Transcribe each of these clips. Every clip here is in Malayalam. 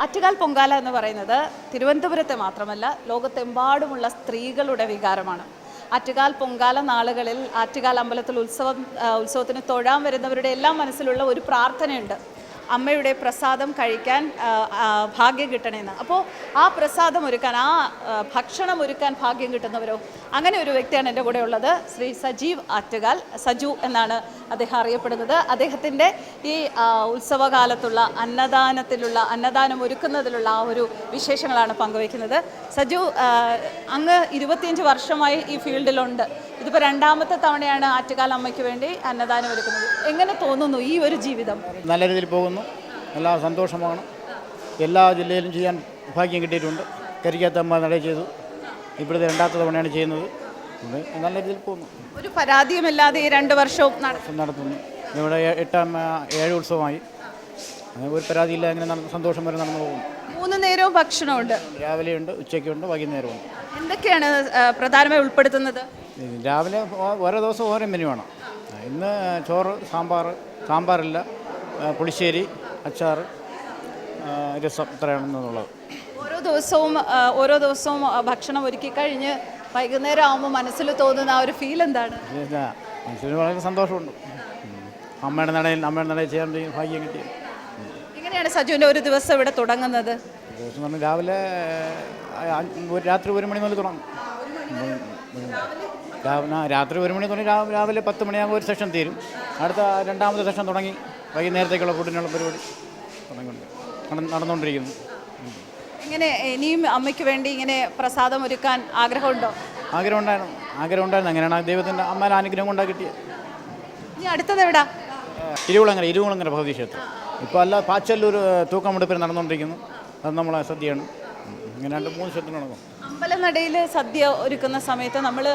ആറ്റുകാൽ പൊങ്കാല എന്ന് പറയുന്നത് തിരുവനന്തപുരത്തെ മാത്രമല്ല ലോകത്തെമ്പാടുമുള്ള സ്ത്രീകളുടെ വികാരമാണ്. ആറ്റുകാൽ പൊങ്കാല നാളുകളിൽ ആറ്റുകാൽ അമ്പലത്തിൽ ഉത്സവത്തിന് തൊഴാൻ വരുന്നവരുടെ എല്ലാം മനസ്സിലുള്ള ഒരു പ്രാർത്ഥനയുണ്ട്, അമ്മയുടെ പ്രസാദം കഴിക്കാൻ ഭാഗ്യം കിട്ടണമെന്ന്. അപ്പോൾ ആ പ്രസാദം ഒരുക്കാൻ, ഭക്ഷണം ഒരുക്കാൻ ഭാഗ്യം കിട്ടുന്നവരോ, അങ്ങനെ ഒരു വ്യക്തിയാണ് എൻ്റെ കൂടെ ഉള്ളത്. ശ്രീ സജീവ് ആറ്റുകാൽ, സജു എന്നാണ് അദ്ദേഹം അറിയപ്പെടുന്നത്. അദ്ദേഹത്തിൻ്റെ ഈ ഉത്സവകാലത്തുള്ള അന്നദാനം ഒരുക്കുന്നതിലുള്ള ആ ഒരു വിശേഷങ്ങളാണ് പങ്കുവയ്ക്കുന്നത്. സജു, അങ്ങ് 25 വർഷമായി ഈ ഫീൽഡിലുണ്ട്. ഇതിപ്പോൾ രണ്ടാമത്തെ തവണയാണ് ആറ്റുകാൽ അമ്മയ്ക്ക് വേണ്ടി അന്നദാനം ഒരുക്കുന്നത്. എങ്ങനെ തോന്നുന്നു ഈ ഒരു ജീവിതം? നല്ല രീതിയിൽ പോകുന്നു, എല്ലാ സന്തോഷമാണ്. എല്ലാ ജില്ലയിലും ചെയ്യാൻ ഭാഗ്യം കിട്ടിയിട്ടുണ്ട്. കരിക്കാത്തമ്മ നട ചെയ്തു, ഇവിടുത്തെ രണ്ടാമത്തെ തവണയാണ് ചെയ്യുന്നത്. നല്ല രീതിയിൽ പോകുന്നു, ഒരു പരാതിയുമില്ലാതെ ഈ 2 വർഷവും നടത്തുന്നു. ഇവിടെ 7 ഉത്സവമായി, ഒരു പരാതിയില്ല. അങ്ങനെ സന്തോഷം വരെ നടന്നു പോകുന്നു. 3 നേരവും ഭക്ഷണമുണ്ട്, രാവിലെയുണ്ട്, ഉച്ചയ്ക്കുണ്ട്, വൈകുന്നേരമുണ്ട്. എന്തൊക്കെയാണ് പ്രധാനമായി ഉൾപ്പെടുത്തുന്നത്? രാവിലെ ഓരോ ദിവസം ഓരോ മെനു വേണം. ഇന്ന് ചോറ്, സാമ്പാറില്ല, പുളിശ്ശേരി, അച്ചാർ, രസം, ഇത്രയാണെന്നുള്ളത്. ഓരോ ദിവസവും ഭക്ഷണം ഒരുക്കി കഴിഞ്ഞ് വൈകുന്നേരം ആകുമ്പോൾ മനസ്സിൽ തോന്നുന്ന ആ ഒരു ഫീൽ എന്താണ്? മനസ്സിന് വളരെ സന്തോഷമുണ്ട്. അമ്മയുടെ നടയിൽ ചെയ്യാൻ ഭാഗ്യം കിട്ടി. എങ്ങനെയാണ് സജുവിൻ്റെ ഒരു ദിവസം ഇവിടെ തുടങ്ങുന്നത്? ദിവസം പറഞ്ഞാൽ രാവിലെ രാത്രി 1 മണി മുതൽ തുടങ്ങും. രാത്രി 1 മണി തുടങ്ങി രാവിലെ 10 മണിയാകുമ്പോൾ ഒരു സെഷൻ തീരും. അടുത്ത രണ്ടാമത്തെ സെഷൻ തുടങ്ങി വൈകുന്നേരത്തേക്കുള്ള ഫുഡിനുള്ള പരിപാടി നടന്നുകൊണ്ടിരിക്കുന്നു. ഇങ്ങനെ ഇനിയും അമ്മയ്ക്ക് വേണ്ടി ഇങ്ങനെ പ്രസാദം ഒരുക്കാൻ ആഗ്രഹമുണ്ടോ? ആഗ്രഹമുണ്ടായിരുന്നു. അങ്ങനെയാണ് ദൈവത്തിൻ്റെ അമ്മയുടെ അനുഗ്രഹം കൊണ്ടാണ് കിട്ടിയത്. ഇനി അടുത്തത് എവിടാ? ഇരുകുളങ്ങര ഭഗവതി ക്ഷേത്രം. ഇപ്പോൾ അല്ല, പാച്ചല്ലൂർ തൂക്കമെടുപ്പിൽ നടന്നുകൊണ്ടിരിക്കുന്നു. അത് നമ്മളെ സദ്യയാണ്. ഇങ്ങനെ 3 ക്ഷേത്രങ്ങൾ നടക്കും. അമ്പലനടയിൽ സദ്യ ഒരുക്കുന്ന സമയത്ത് നമ്മൾ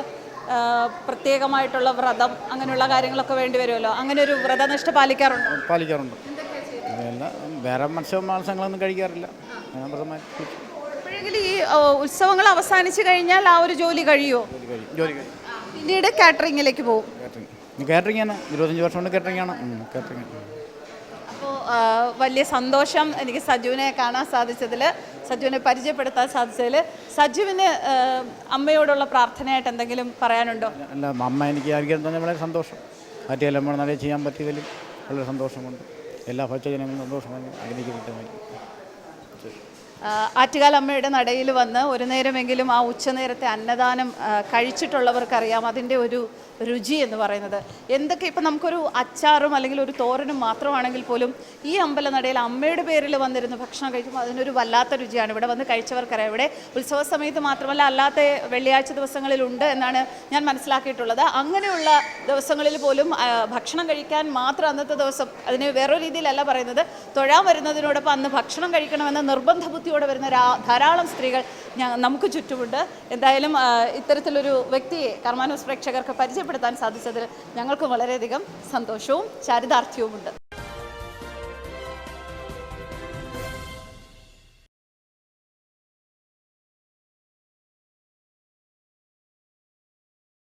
പ്രത്യേകമായിട്ടുള്ള വ്രതം, അങ്ങനെയുള്ള കാര്യങ്ങളൊക്കെ വേണ്ടി വരുമല്ലോ. അങ്ങനെ ഒരു വ്രതനിഷ്ഠ പാലിക്കാറുണ്ട്? വേറെ മാംസങ്ങളൊന്നും കഴിക്കാറില്ല. എപ്പോഴെങ്കിലും ഈ ഉത്സവങ്ങൾ അവസാനിച്ച് കഴിഞ്ഞാൽ ആ ഒരു ജോലി കഴിയുമോ? പിന്നീട് കാറ്ററിങ്ങിലേക്ക് പോകും. കാറ്ററിംഗാണ്, 25 വർഷം കൊണ്ട് കാറ്ററിംഗാണ്. അപ്പോൾ വലിയ സന്തോഷം എനിക്ക് സജുവിനെ കാണാൻ സാധിച്ചതിൽ, സജുവിനെ പരിചയപ്പെടുത്താൻ സാധിച്ചതിൽ. സജുവിന് അമ്മയോടുള്ള പ്രാർത്ഥനയായിട്ട് എന്തെങ്കിലും പറയാനുണ്ടോ? അല്ല, അമ്മ എനിക്ക് ആഗ്രഹം തന്നെ വളരെ സന്തോഷം. മറ്റേല്ലാം നട ചെയ്യാൻ പറ്റിയതിലും വളരെ സന്തോഷമുണ്ട്. എല്ലാ ഭക്തജനങ്ങളും സന്തോഷമായി ആഗ്രഹിക്കുന്നുണ്ട്. ആറ്റുകാൽ അമ്മയുടെ നടയിൽ വന്ന് ഒരു നേരമെങ്കിലും ആ ഉച്ചനേരത്തെ അന്നദാനം കഴിച്ചിട്ടുള്ളവർക്കറിയാം അതിൻ്റെ ഒരു രുചി എന്ന് പറയുന്നത്. എന്തൊക്കെ ഇപ്പം നമുക്കൊരു അച്ചാറും അല്ലെങ്കിൽ ഒരു തോരനും മാത്രമാണെങ്കിൽ പോലും ഈ അമ്പലനടയിൽ അമ്മയുടെ പേരിൽ വന്നിരുന്ന് ഭക്ഷണം കഴിക്കുമ്പോൾ അതിനൊരു വല്ലാത്ത രുചിയാണ്. ഇവിടെ വന്ന് കഴിച്ചവർക്കറിയാം. ഇവിടെ ഉത്സവ സമയത്ത് മാത്രമല്ല, അല്ലാത്ത വെള്ളിയാഴ്ച ദിവസങ്ങളിലുണ്ട് എന്നാണ് ഞാൻ മനസ്സിലാക്കിയിട്ടുള്ളത്. അങ്ങനെയുള്ള ദിവസങ്ങളിൽ പോലും ഭക്ഷണം കഴിക്കാൻ മാത്രം അന്നത്തെ ദിവസം, അതിന് വേറൊരു രീതിയിലല്ല പറയുന്നത്, തൊഴാൻ വരുന്നതിനോടൊപ്പം അന്ന് ഭക്ഷണം കഴിക്കണമെന്ന നിർബന്ധ ബുദ്ധിയോടെ വരുന്ന ധാരാളം സ്ത്രീകൾ നമുക്ക് ചുറ്റുമുണ്ട്. എന്തായാലും ഇത്തരത്തിലൊരു വ്യക്തിയെ കർമാന്യൂസ് പ്രേക്ഷകർക്ക് പരിചയപ്പെടുത്താൻ സാധിച്ചതിൽ ഞങ്ങൾക്ക് വളരെയധികം സന്തോഷവും ചാരിതാർത്ഥ്യവുമുണ്ട്.